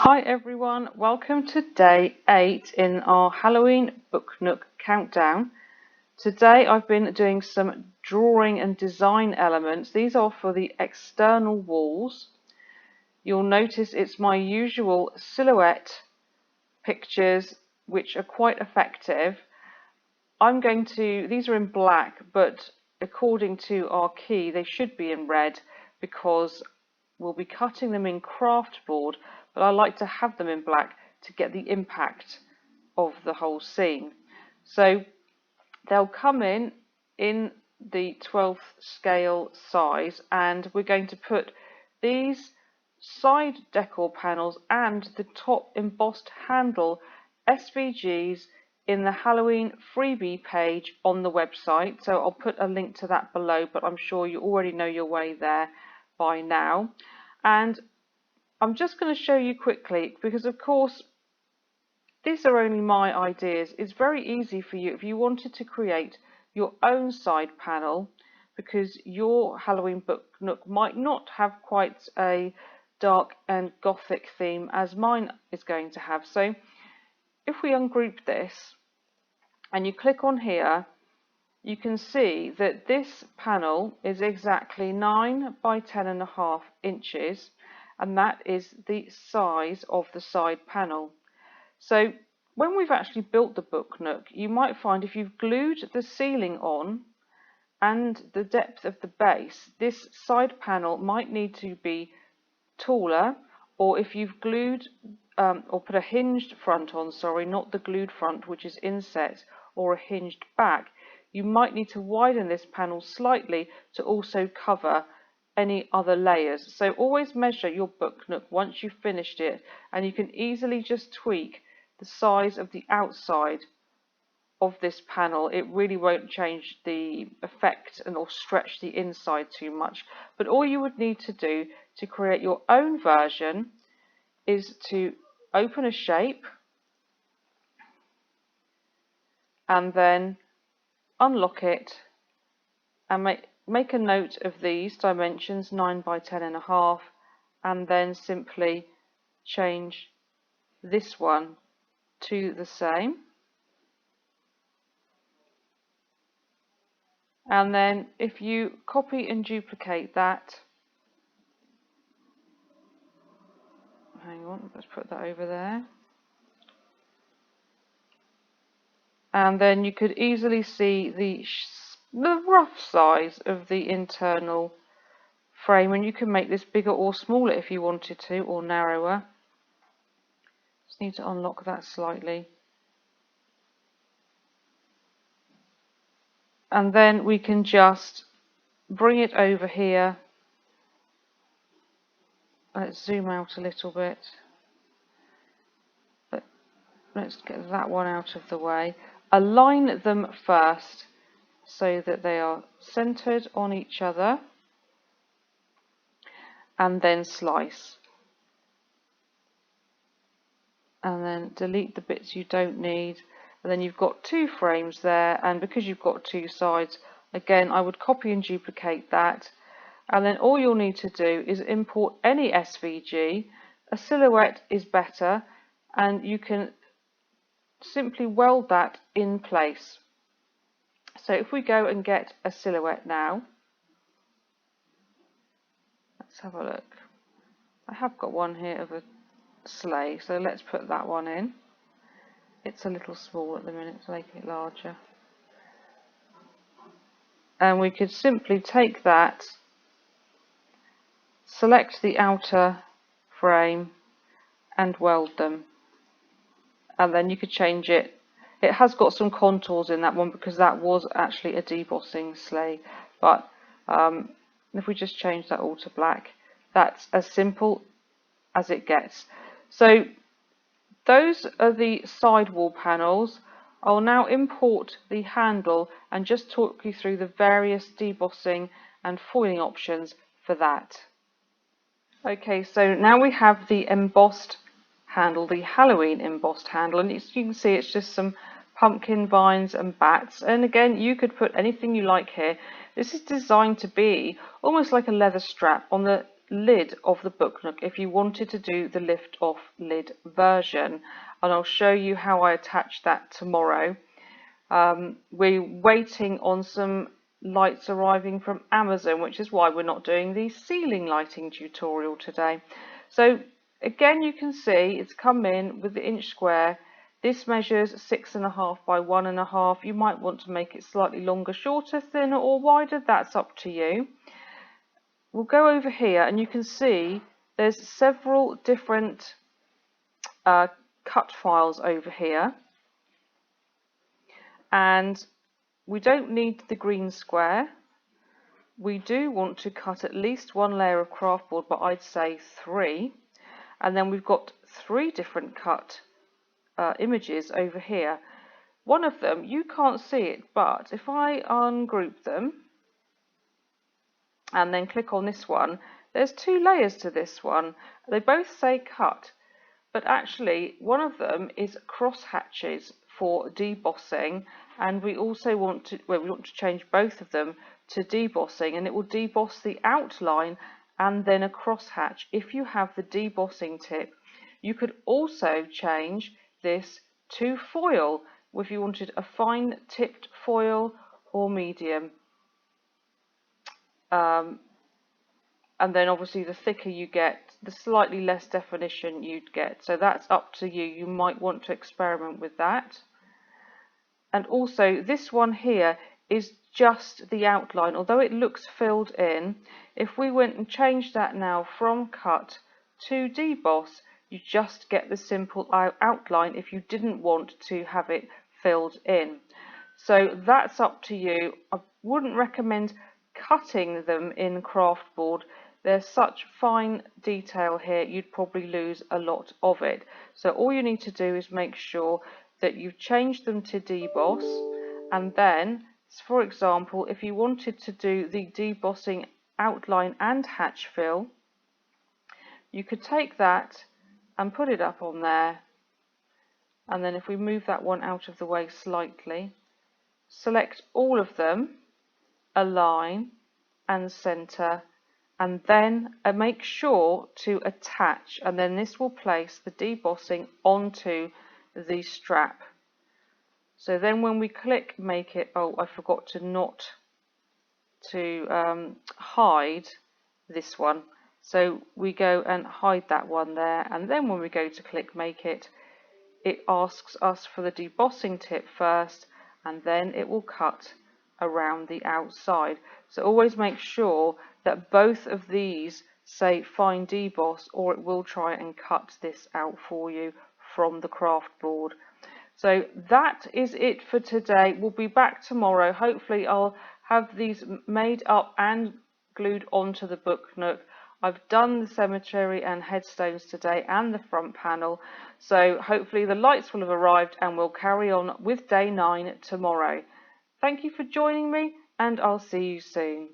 Hi everyone, welcome to day 8 in our Halloween Book Nook countdown. Today I've been doing some drawing and design elements. These are for the external walls. You'll notice it's my usual silhouette pictures which are quite effective. These are in black, but according to our key they should be in red because we'll be cutting them in craft board, but I like to have them in black to get the impact of the whole scene. So they'll come in the 12th scale size, and we're going to put these side decor panels and the top embossed handle SVGs in the Halloween freebie page on the website. So I'll put a link to that below, but I'm sure you already know your way there by now. And I'm just going to show you quickly, because of course these are only my ideas. It's very easy for you if you wanted to create your own side panel, because your Halloween Book Nook might not have quite a dark and gothic theme as mine is going to have. So if we ungroup this and you click on here, you can see that this panel is exactly 9 by 10.5 inches, and that is the size of the side panel. So when we've actually built the Book Nook, you might find if you've glued the ceiling on and the depth of the base, this side panel might need to be taller, or if you've glued or put a hinged front on, sorry, not the glued front which is inset, or a hinged back, you might need to widen this panel slightly to also cover any other layers. So always measure your Book Nook once you've finished it, and you can easily just tweak the size of the outside of this panel. It really won't change the effect or stretch the inside too much. But all you would need to do to create your own version is to open a shape and then unlock it and make a note of these dimensions, 9 by 10.5, and then simply change this one to the same. And then if you copy and duplicate that, hang on, let's put that over there. And then you could easily see the rough size of the internal frame, and you can make this bigger or smaller if you wanted to, or narrower. Just need to unlock that slightly. And then we can just bring it over here. Let's zoom out a little bit. Let's get that one out of the way. Align them first so that they are centered on each other, and then slice. And then delete the bits you don't need. And then you've got two frames there, and because you've got two sides, again I would copy and duplicate that, and then all you'll need to do is import any SVG. A silhouette is better, and you can simply weld that in place. So if we go and get a silhouette now, let's have a look. I have got one here of a sleigh, so let's put that one in. It's a little small at the minute, so make it larger. And we could simply take that, select the outer frame and weld them. And then you could change it. It has got some contours in that one because that was actually a debossing sleigh. But if we just change that all to black, that's as simple as it gets. So those are the side wall panels. I'll now import the handle and just talk you through the various debossing and foiling options for that. Okay, so now we have the embossed handle, the Halloween embossed handle, and as you can see it's just some pumpkin vines and bats, and again you could put anything you like here. This is designed to be almost like a leather strap. On the lid of the Book Nook if you wanted to do the lift off lid version, and I'll show you how I attach that tomorrow. We're waiting on some lights arriving from Amazon, which is why we're not doing the ceiling lighting tutorial today. So again, you can see it's come in with the inch square. This measures 6.5 by 1.5. You might want to make it slightly longer, shorter, thinner or wider, that's up to you. We'll go over here and you can see there's several different cut files over here, and we don't need the green square. We do want to cut at least one layer of craftboard, but I'd say 3, and then we've got 3 different cut images over here. One of them, you can't see it, but if I ungroup them and then click on this one, there's 2 layers to this one. They both say cut, but actually one of them is cross hatches for debossing, and we also want to, well, we want to change both of them to debossing, and it will deboss the outline and then a cross hatch if you have the debossing tip. You could also change this to foil if you wanted a fine tipped foil or medium. And then obviously the thicker you get, the slightly less definition you'd get. So that's up to you. You might want to experiment with that. And also this one here is just the outline, although it looks filled in. If we went and changed that now from cut to deboss, you just get the simple outline if you didn't want to have it filled in. So that's up to you. I wouldn't recommend cutting them in craftboard. There's such fine detail here, you'd probably lose a lot of it. So all you need to do is make sure that you've changed them to deboss, and then, for example, if you wanted to do the debossing outline and hatch fill, you could take that and put it up on there, and then if we move that one out of the way slightly, select all of them, align and center, and then make sure to attach, and then this will place the debossing onto the strap. So then when we click make it, oh, I forgot to hide this one, so we go and hide that one there, and then when we go to click make it, it asks us for the debossing tip first, and then it will cut around the outside. So always make sure that both of these say fine deboss, or it will try and cut this out for you from the craft board. So that is it for today. We'll be back tomorrow. Hopefully I'll have these made up and glued onto the Book Nook. I've done the cemetery and headstones today and the front panel, so hopefully the lights will have arrived and we'll carry on with day 9 tomorrow. Thank you for joining me, and I'll see you soon.